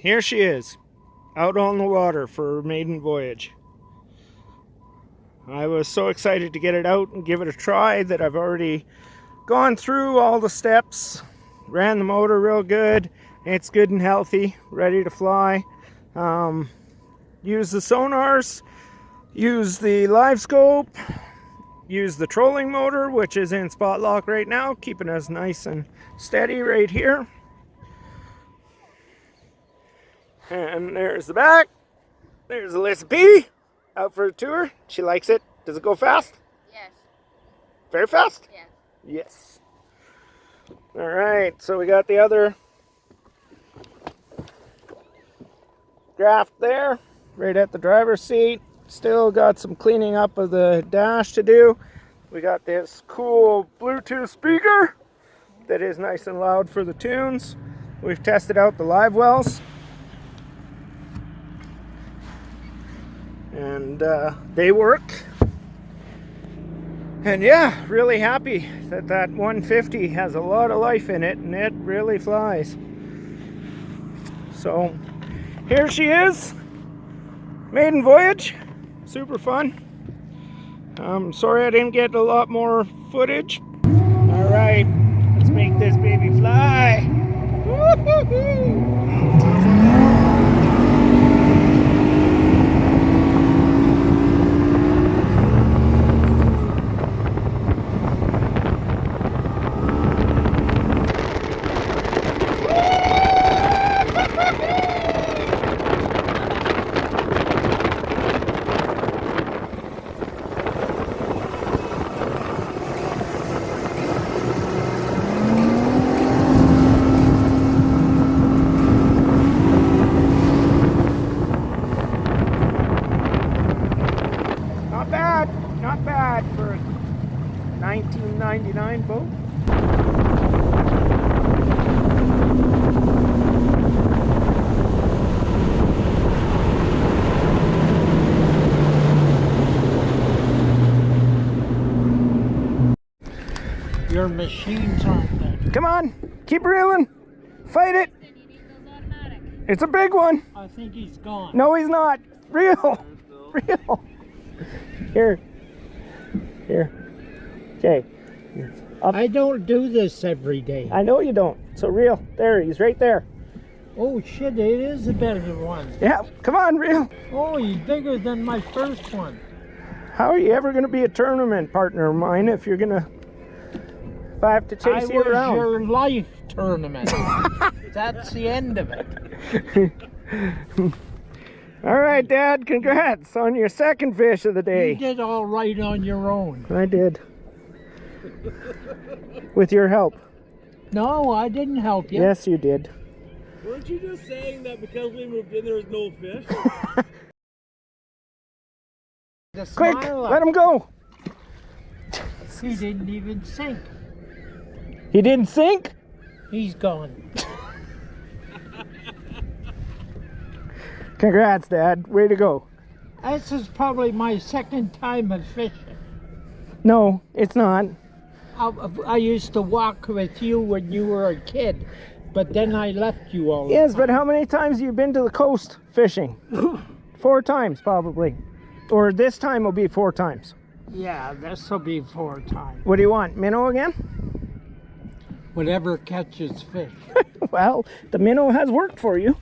here she is, out on the water for her maiden voyage. I was so excited to get it out and give it a try that I've already gone through all the steps, ran the motor real good. It's good and healthy, ready to fly. Use the sonars, use the live scope, use the trolling motor, which is in spot lock right now, keeping us nice and steady right here. And there's the back. There's Alyssa P. Out for a tour. She likes it. Does it go fast? Yes. Very fast? Yes. Yes. All right, so we got the other graft there, right at the driver's seat. Still got some cleaning up of the dash to do. We got this cool Bluetooth speaker that is nice and loud for the tunes. We've tested out the live wells. And they work. And yeah, really happy that that 150 has a lot of life in it, and it really flies. So here she is, maiden voyage, super fun. Sorry I didn't get a lot more footage. All right, let's make this baby fly. Woo-hoo-hoo. Not bad for a 1999 boat. Your machines aren't there. Come on, keep reeling. Fight it. It's a big one. I think he's gone. No, he's not. Reel. Reel. Here. Here. Okay. I don't do this every day. I know you don't. So reel. There, he's right there. Oh shit, it is a better one. Yeah, come on, reel. Oh, he's bigger than my first one. How are you ever going to be a tournament partner of mine if you're going to... If I have to chase you around? I was your life tournament. That's the end of it. All right, Dad, congrats on your second fish of the day. You did all right on your own. I did. With your help. No, I didn't help you. Yes, you did. Weren't you just saying that because we moved in there was no fish? Quick, let him go. He didn't even sink. He didn't sink? He's gone. Congrats, Dad. Way to go. This is probably my second time of fishing. No, it's not. I used to walk with you when you were a kid, but then I left you all the Yes, time. but how many times have you been to the coast fishing? 4 times, probably. Or this time will be 4 times. Yeah, this will be 4 times. What do you want, minnow again? Whatever catches fish. Well, the minnow has worked for you.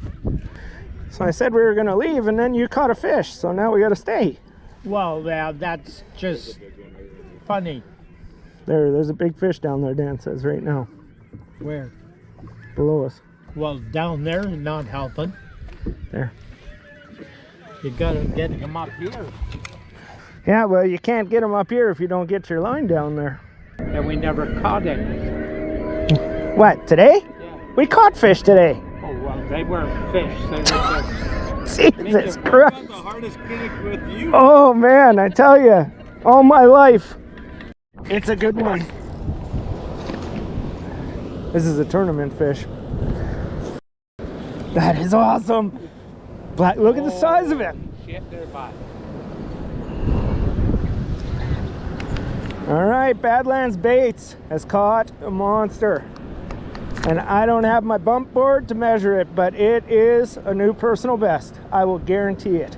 So I said we were going to leave, and then you caught a fish, so now we got to stay. Well, yeah, that's just funny. There's a big fish down there, Dan says, right now. Where? Below us. Well, down there, not helping. There. You gotta get him up here. Yeah, well, you can't get them up here if you don't get your line down there. And we never caught any. What, today? Yeah. We caught fish today. Oh, well, they weren't fish. They were just... Jesus I'm Christ. the hardest critic with you. Oh, man, I tell you, all my life. It's a good one. This is a tournament fish. That is awesome. Black, look at the size of it. Shit, they're by. All right, Badlands Baits has caught a monster. And I don't have my bump board to measure it, but it is a new personal best. I will guarantee it.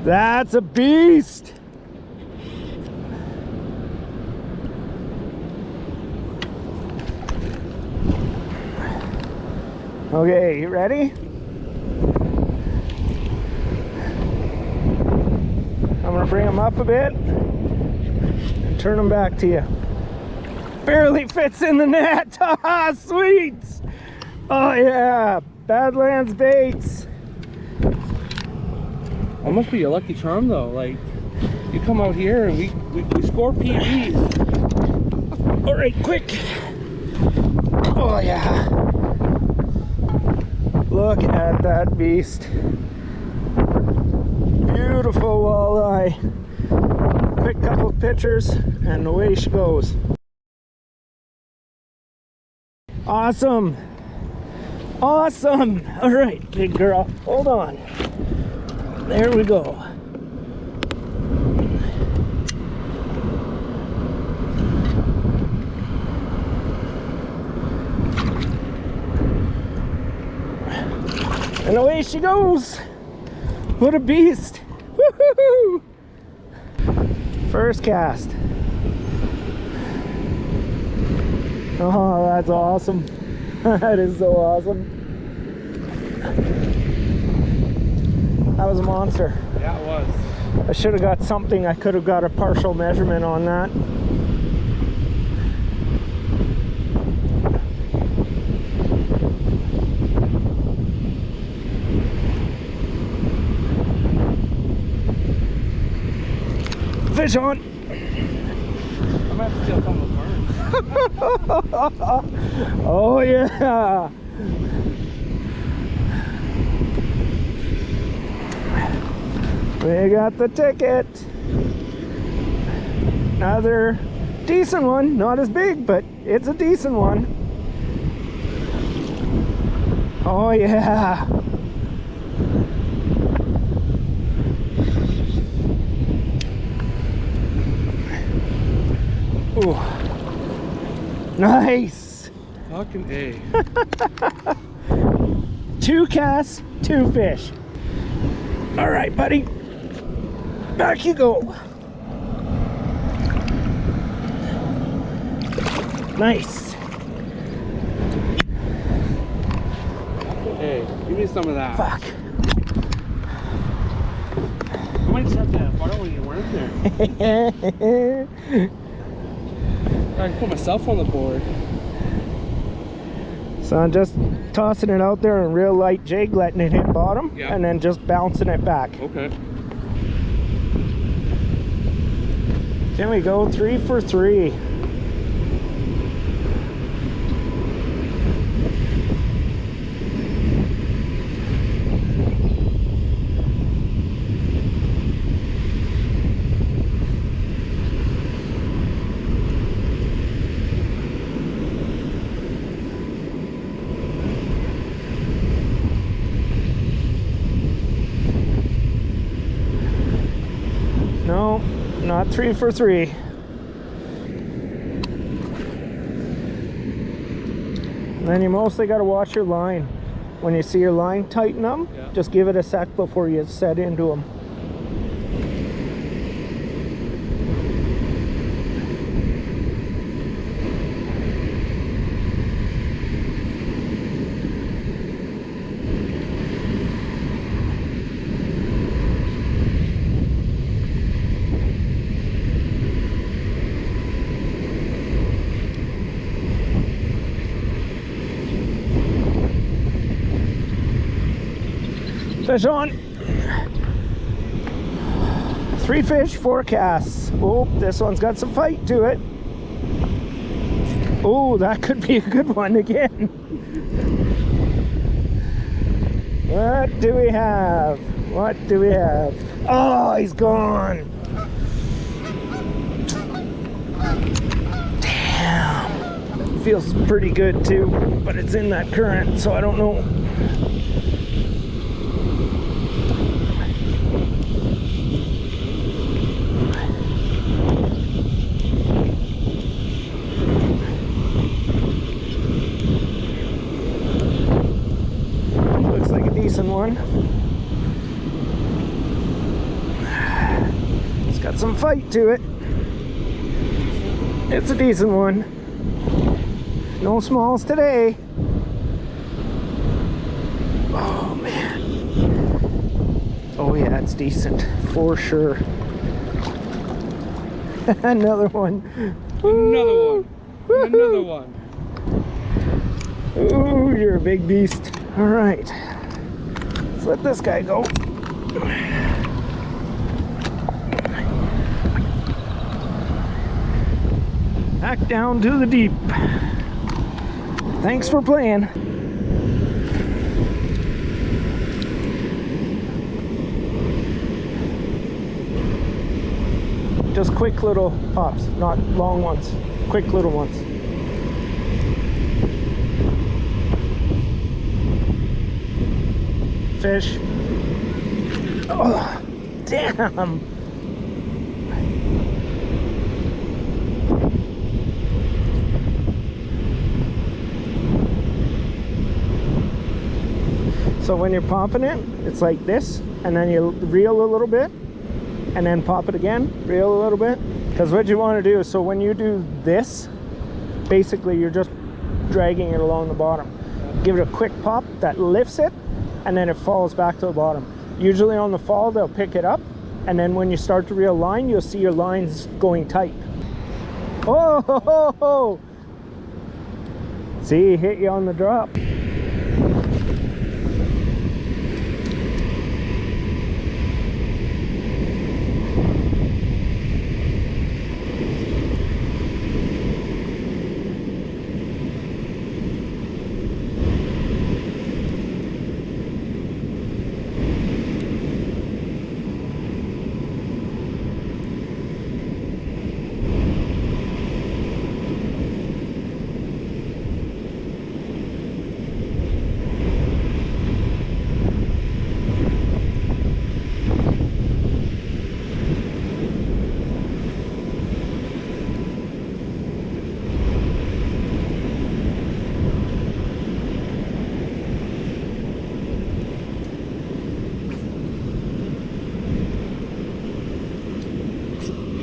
That's a beast. Okay, you ready? I'm gonna bring them up a bit and turn them back to you. Barely fits in the net. Haha, sweet. Oh yeah, Badlands baits. That must be a lucky charm though. Like, you come out here and we score PBs. All right, quick. Oh yeah. Look at that beast. Beautiful walleye. Quick couple of pictures and away she goes. Awesome. Awesome. All right, big girl. Hold on. There we go. And away she goes. What a beast. Woohoo! First cast. Oh, that's awesome. That is so awesome. That was a monster. Yeah, it was. I should have got something. I could have got a partial measurement on that. Fish on. I'm gonna have to steal some of those worms. Oh yeah. We got the ticket. Another decent one, not as big, but it's a decent one. Oh yeah. Ooh. Nice. Fucking A. 2 casts, 2 fish. All right, buddy. Back you go. Nice. Hey, give me some of that. Fuck. I might just have to borrow one of your worms there. I can put myself on the board. So I'm just tossing it out there in real light jig, letting it hit bottom, Yeah. and then just bouncing it back. Okay. Then we go 3 for 3. No, not 3 for 3. And then you mostly got to watch your line. When you see your line tighten them, Yeah. just give it a sec before you set into them. Fish on. 3 fish, 4 casts. Oh, this one's got some fight to it. Oh, that could be a good one again. What do we have? What do we have? Oh, he's gone. Damn. Feels pretty good too, but it's in that current, so I don't know. Got some fight to it. It's a decent one. No smalls today. Oh man. Oh yeah, it's decent for sure. Another one. Another one. Another one. Ooh, you're a big beast. All right. Let's let this guy go. Back down to the deep. Thanks for playing. Just quick little pops, not long ones. Quick little ones. Fish. Oh, damn. So when you're popping it, it's like this, and then you reel a little bit, and then pop it again, reel a little bit. Because what you want to do is, so when you do this, basically you're just dragging it along the bottom. Give it a quick pop that lifts it, and then it falls back to the bottom. Usually on the fall, they'll pick it up, and then when you start to reel line, you'll see your lines going tight. Oh, ho, ho, ho. See, hit you on the drop.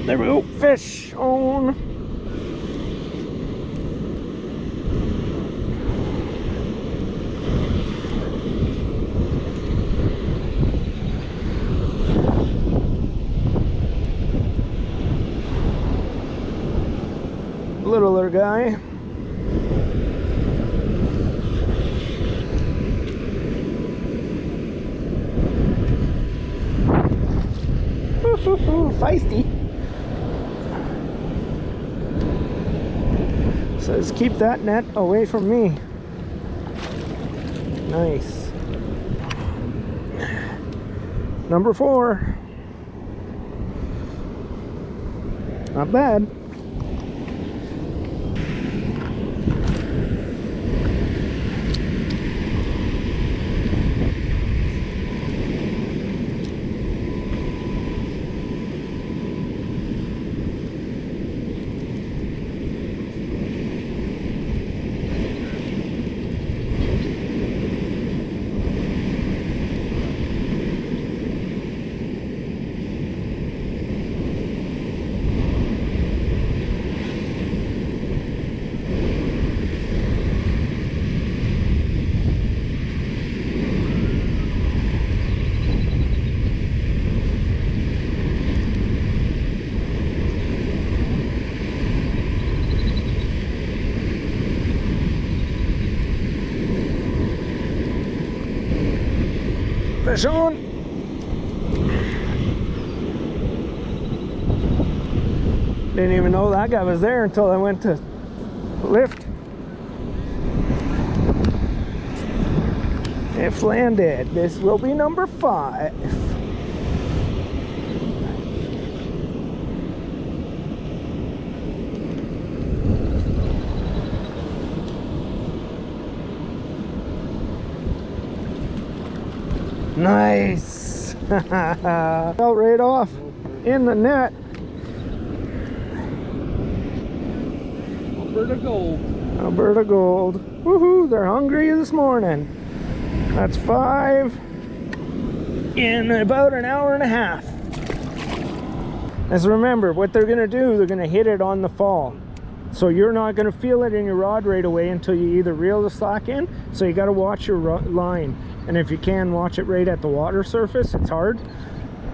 There we go, fish on. Littler guy. Feisty. Says keep that net away from me. Nice. Number 4. Not bad. Fish on. Didn't even know that guy was there until I went to lift. If landed, this will be number 5. Nice. Fell right off in the net. Alberta gold. Alberta gold. Woohoo, they're hungry this morning. That's 5 in about an hour and a half. As remember, what they're gonna do, they're gonna hit it on the fall. So you're not gonna feel it in your rod right away until you either reel the slack in, so you gotta watch your line. And if you can, watch it right at the water surface. It's hard.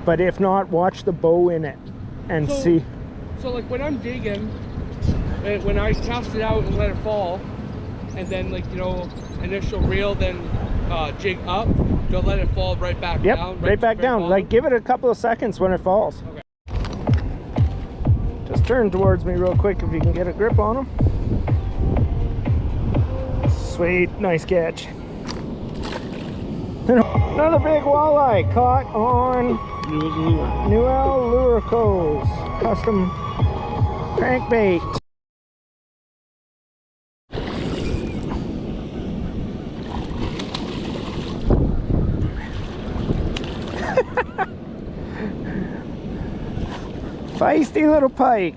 But if not, watch the bow in it and see. So like when I'm jigging, when I cast it out and let it fall, and then like, you know, initial reel, then jig up, don't let it fall right back down. Right back down. Bottom. Like give it a couple of seconds when it falls. Okay. Just turn towards me real quick if you can get a grip on them. Sweet, nice catch. Another big walleye caught on Newell Lure Co's custom crankbait. Feisty little pike.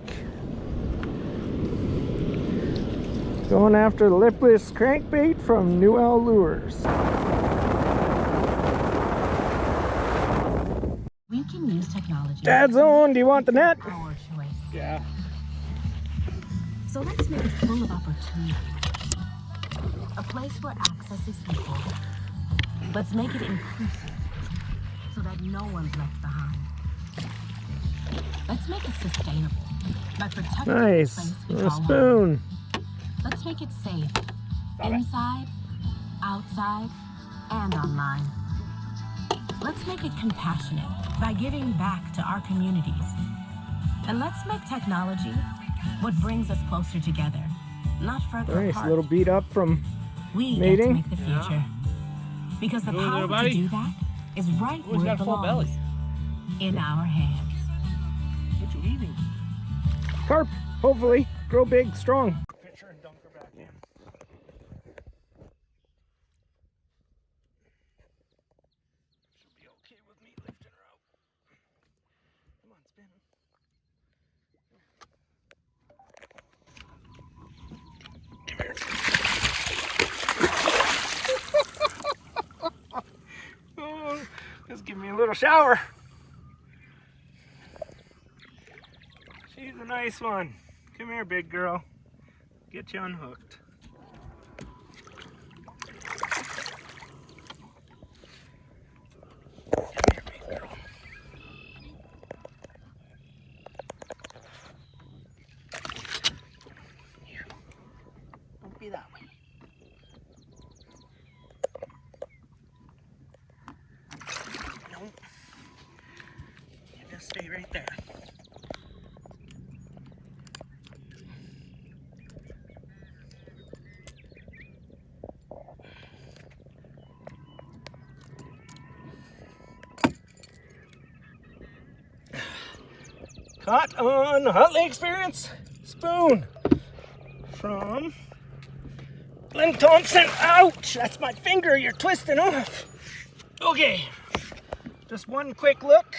Going after the lipless crankbait from Newell Lures. We can use technology. Dad's on, do you want the net? Our choice. Yeah. So let's make it full of opportunity. A place where access is equal. Let's make it inclusive so that no one's left behind. Let's make it sustainable by protecting Nice. the place we A call home. spoon. Let's make it safe. Inside, outside, and online. Let's make it compassionate by giving back to our communities. And let's make technology what brings us closer together, not further Nice, apart. a little beat up from We get to mating. make the future. Because the Doing power there, to buddy? do that is right Oh, he's where it got a full belongs. belly. In our hands. What you eating? Carp, hopefully. Grow big, strong. Pitcher and dunk her back in. She'll be okay with me lifting her out. Come on, spin. Oh, just give me a little shower. She's a nice one. Come here, big girl. Get you unhooked. Come here, big girl. Here. Don't be that way. Nope. You just stay right there. Caught on Huntley Experience spoon from Glenn Thompson. Ouch, that's my finger you're twisting off. Okay, just one quick look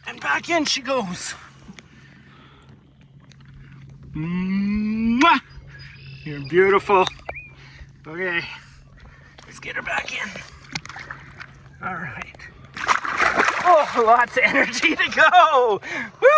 and back in she goes. Mwah! You're beautiful. Okay, let's get her back in. All right. Oh, lots of energy to go. Woo!